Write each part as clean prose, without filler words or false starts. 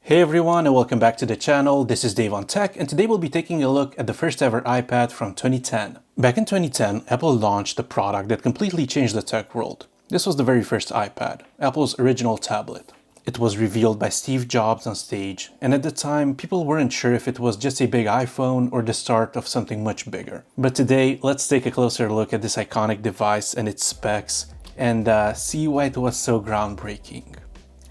Hey everyone, and welcome back to the channel. This is Dave on Tech, and today we'll be taking a look at the first ever iPad from 2010. Back in 2010, Apple launched a product that completely changed the tech world. This was the very first iPad, Apple's original tablet. It was revealed by Steve Jobs on stage, and at the time, people weren't sure if it was just a big iPhone or the start of something much bigger. But today, let's take a closer look at this iconic device and its specs, and see why it was so groundbreaking.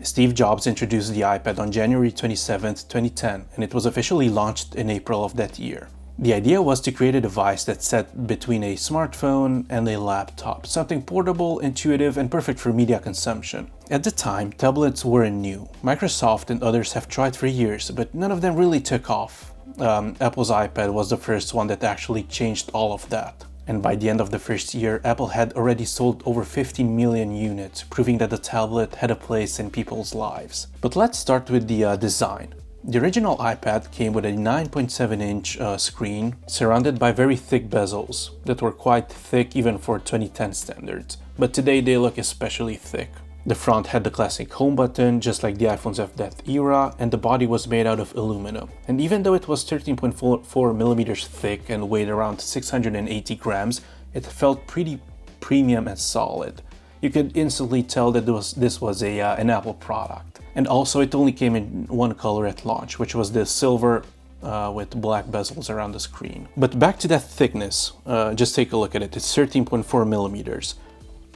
Steve Jobs introduced the iPad on January 27, 2010, and it was officially launched in April of that year. The idea was to create a device that sat between a smartphone and a laptop, something portable, intuitive, and perfect for media consumption. At the time, tablets weren't new. Microsoft and others have tried for years, but none of them really took off. Apple's iPad was the first one that actually changed all of that. And by the end of the first year, Apple had already sold over 15 million units, proving that the tablet had a place in people's lives. But let's start with the design. The original iPad came with a 9.7-inch screen surrounded by very thick bezels that were quite thick even for 2010 standards, but today they look especially thick. The front had the classic home button, just like the iPhones of that era, and the body was made out of aluminum. And even though it was 13.4 millimeters thick and weighed around 680 grams, it felt pretty premium and solid. You could instantly tell that this was an Apple product. And also it only came in one color at launch, which was the silver with black bezels around the screen. But back to that thickness, just take a look at it. It's 13.4 millimeters.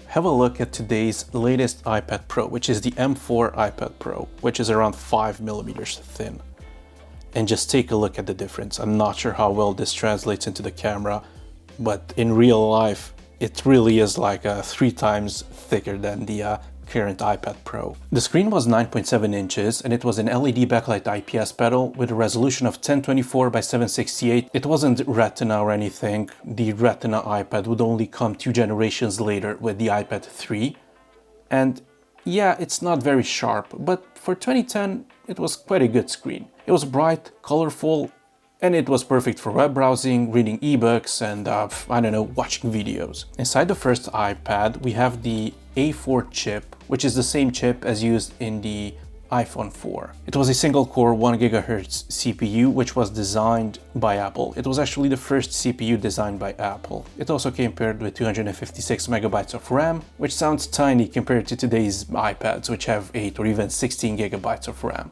Have a look at today's latest iPad Pro, which is the M4 iPad Pro, which is around 5 millimeters thin. And just take a look at the difference. I'm not sure how well this translates into the camera, but in real life, it really is like 3 times thicker than the current iPad Pro. The screen was 9.7 inches and it was an LED backlight IPS panel with a resolution of 1024 by 768. It wasn't Retina or anything. The Retina iPad would only come 2 generations later with the iPad 3. And yeah, it's not very sharp, but for 2010, it was quite a good screen. It was bright, colorful, and it was perfect for web browsing, reading ebooks, and watching videos. Inside the first iPad, we have the A4 chip, which is the same chip as used in the iPhone 4. It was a single-core 1 GHz CPU, which was designed by Apple. It was actually the first CPU designed by Apple. It also came paired with 256 megabytes of RAM, which sounds tiny compared to today's iPads, which have 8 or even 16 gigabytes of RAM.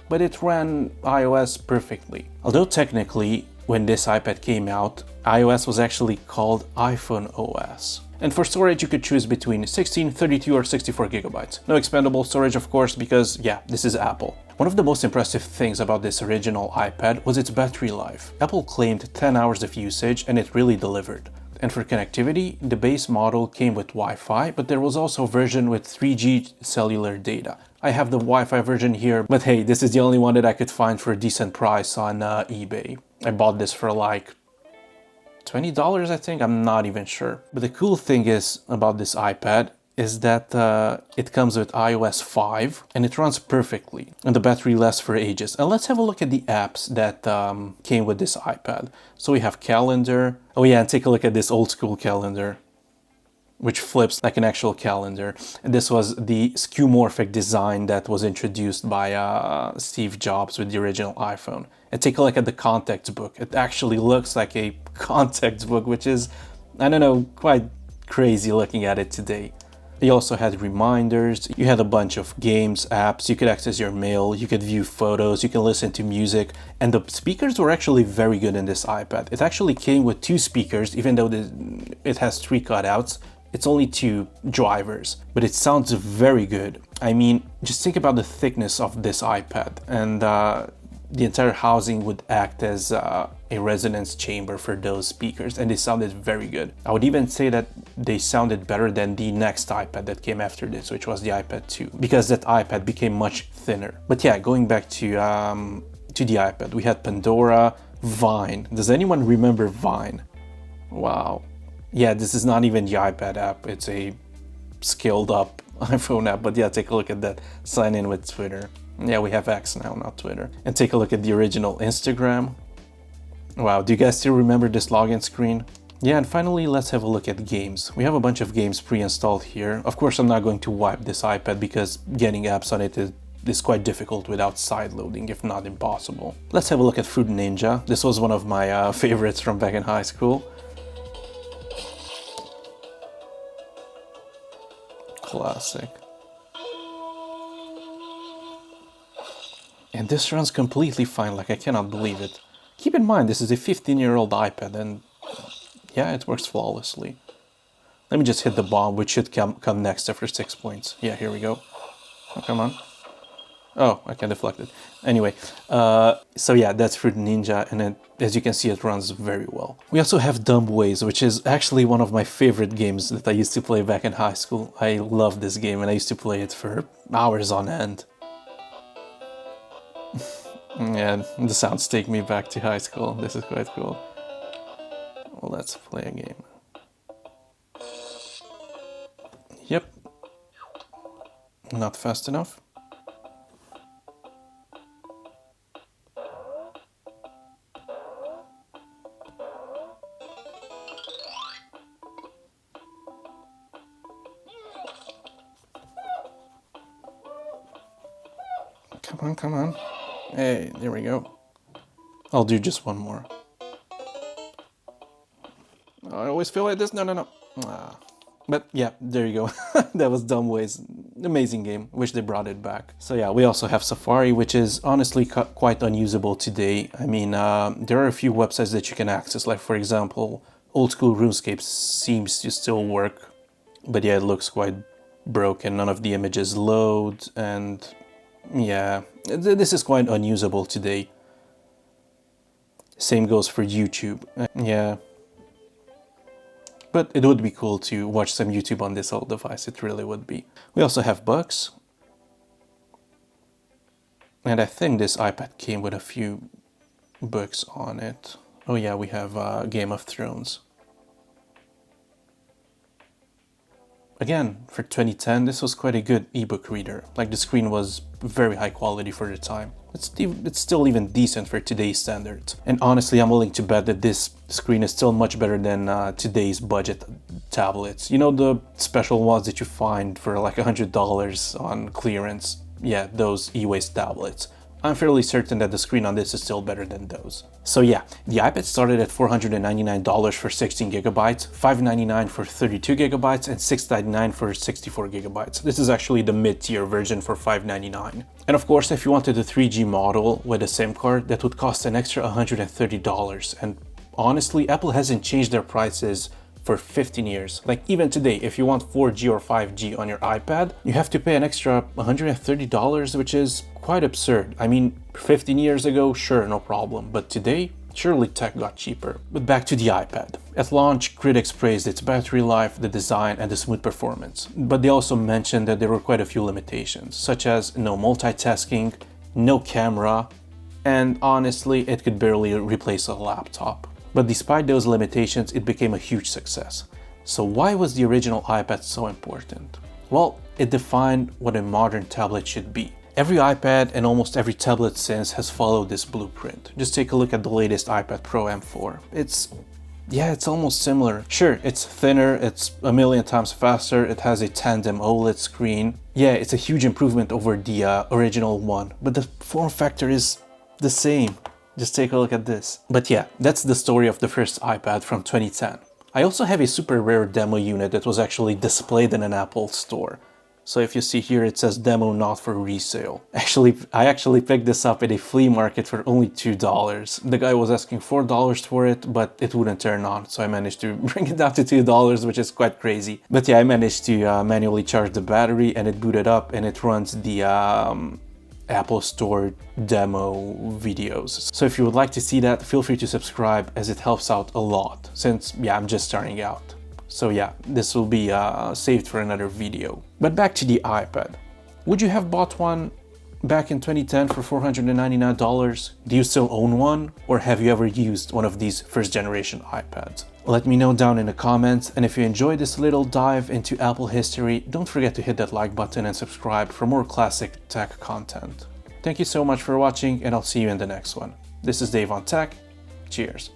But it ran iOS perfectly. Although technically, when this iPad came out, iOS was actually called iPhone OS. And for storage, you could choose between 16, 32, or 64 gigabytes. No expandable storage, of course, because yeah, this is Apple. One of the most impressive things about this original iPad was its battery life. Apple claimed 10 hours of usage, and it really delivered. And for connectivity, the base model came with Wi-Fi, but there was also a version with 3G cellular data. I have the Wi-Fi version here, but hey, this is the only one that I could find for a decent price on eBay. I bought this for like $20, I think, I'm not even sure. But the cool thing is about this iPad is that it comes with iOS 5 and it runs perfectly and the battery lasts for ages. And let's have a look at the apps that came with this iPad. So we have calendar. Oh yeah, and take a look at this old school calendar, which flips like an actual calendar. And this was the skeuomorphic design that was introduced by Steve Jobs with the original iPhone. And take a look at the contacts book. It actually looks like a contacts book, which is, I don't know, quite crazy looking at it today. You also had reminders, you had a bunch of games, apps, you could access your mail, you could view photos, you can listen to music, and the speakers were actually very good in this iPad. It actually came with 2 speakers, even though it has 3 cutouts. It's only 2 drivers, but it sounds very good. I mean, just think about the thickness of this iPad, and the entire housing would act as a resonance chamber for those speakers, and they sounded very good. I would even say that they sounded better than the next iPad that came after this, which was the iPad 2, because that iPad became much thinner. But yeah, going back to the iPad, we had Pandora, Vine. Does anyone remember Vine? Wow. Yeah, this is not even the iPad app, it's a scaled up iPhone app, but yeah, take a look at that. Sign in with Twitter. Yeah, we have X now, not Twitter. And take a look at the original Instagram. Wow, do you guys still remember this login screen? Yeah, and finally, let's have a look at games. We have a bunch of games pre-installed here. Of course, I'm not going to wipe this iPad because getting apps on it is quite difficult without sideloading, if not impossible. Let's have a look at Fruit Ninja. This was one of my favorites from back in high school. Classic. And this runs completely fine, like I cannot believe it. Keep in mind, this is a 15-year-old iPad, and yeah, it works flawlessly. Let me just hit the bomb, which should come next after 6 points. Yeah, here we go. Oh, come on. Oh, I can deflect it. Anyway, so yeah, that's Fruit Ninja, and as you can see, it runs very well. We also have Dumb Ways, which is actually one of my favorite games that I used to play back in high school. I love this game, and I used to play it for hours on end. Yeah, the sounds take me back to high school. This is quite cool. Well, let's play a game. Yep. Not fast enough. Come on, come on. Hey, there we go. I'll do just one more. I always feel like this. No. Ah. But yeah, there you go. That was Dumb Ways. Amazing game. Wish they brought it back. So yeah, we also have Safari, which is honestly quite unusable today. I mean, there are a few websites that you can access. Like for example, old school RuneScape seems to still work. But yeah, it looks quite broken. None of the images load, and yeah, this is quite unusable today. Same goes for YouTube. Yeah. But it would be cool to watch some YouTube on this old device, it really would be. We also have books. And I think this iPad came with a few books on it. Oh yeah, we have Game of Thrones. Again, for 2010, this was quite a good ebook reader. Like, the screen was very high quality for the time. It's still even decent for today's standards. And honestly, I'm willing to bet that this screen is still much better than today's budget tablets. You know, the special ones that you find for like $100 on clearance? Yeah, those e-waste tablets. I'm fairly certain that the screen on this is still better than those. So yeah, the iPad started at $499 for 16 gigabytes, $599 for 32 gigabytes, and $699 for 64 gigabytes. This is actually the mid-tier version for $599. And of course, if you wanted the 3G model with a SIM card, that would cost an extra $130. And honestly, Apple hasn't changed their prices for 15 years. Like, even today, if you want 4G or 5G on your iPad, you have to pay an extra $130, which is quite absurd. I mean, 15 years ago, sure, no problem. But today, surely tech got cheaper. But back to the iPad. At launch, critics praised its battery life, the design, and the smooth performance. But they also mentioned that there were quite a few limitations, such as no multitasking, no camera, and honestly, it could barely replace a laptop. But despite those limitations, it became a huge success. So why was the original iPad so important? Well, it defined what a modern tablet should be. Every iPad and almost every tablet since has followed this blueprint. Just take a look at the latest iPad Pro M4. It's almost similar. Sure, it's thinner, it's a million times faster, it has a tandem OLED screen. Yeah, it's a huge improvement over the original one, but the form factor is the same. Just take a look at this. But yeah, that's the story of the first iPad from 2010. I also have a super rare demo unit that was actually displayed in an Apple store. So if you see here, it says demo not for resale. I actually picked this up at a flea market for only $2. The guy was asking $4 for it, but it wouldn't turn on. So I managed to bring it down to $2, which is quite crazy. But yeah, I managed to manually charge the battery, and it booted up, and it runs the Apple Store demo videos. So if you would like to see that, feel free to subscribe, as it helps out a lot, since yeah, I'm just starting out. So yeah, this will be saved for another video. But back to the iPad. Would you have bought one back in 2010 for $499? Do you still own one? Or have you ever used one of these first generation iPads? Let me know down in the comments, and if you enjoyed this little dive into Apple history, don't forget to hit that like button and subscribe for more classic tech content. Thank you so much for watching, and I'll see you in the next one. This is Dave on Tech. Cheers.